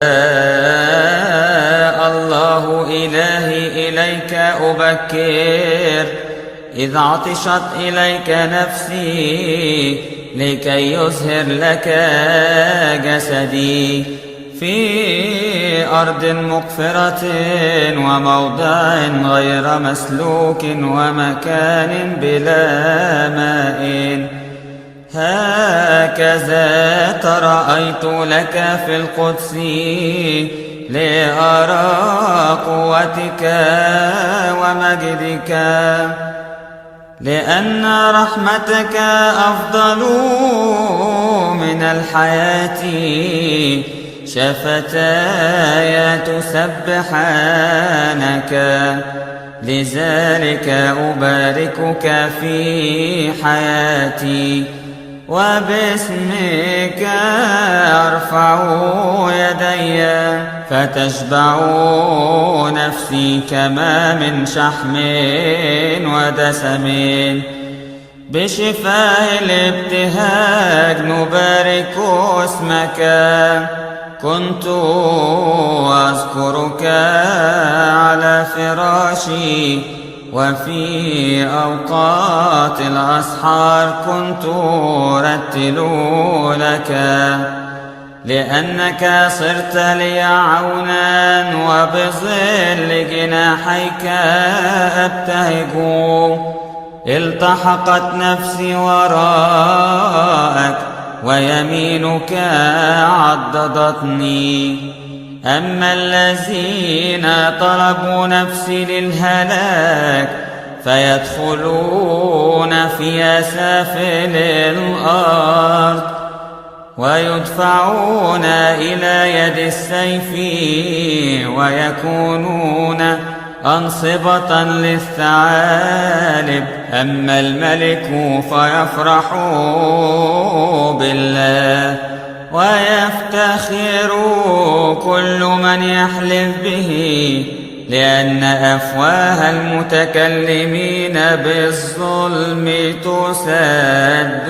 الله إلهي إليك أبكر إذ عطشت إليك نفسي لكي يزهر لك جسدي في أرض مقفرة وموضع غير مسلوك ومكان بلا ماء. هكذا ترأيت لك في القدس لأرى قوتك ومجدك، لأن رحمتك أفضل من الحياة، شفتاي تسبحانك، لذلك أباركك في حياتي، وباسمك أرفع يدي، فتشبع نفسي كما من شحم ودسم. بشفاء الابتهاج نبارك اسمك، كنت أذكرك على فراشي، وفي أوقات الأسحار كنت أرتل لك، لأنك صرت لي عونا، وبظل جناحيك أبتهج. التحقت نفسي وراءك، ويمينك عضدتني. أما الذين طلبوا نفسي للهلاك فيدخلون في أسافل الأرض، ويدفعون إلى يد السيف، ويكونون أنصبة للثعالب. أما الملك فيفرح بالله، ويفتخر كل من يحلف به، لأن أفواه المتكلمين بالظلم تسد.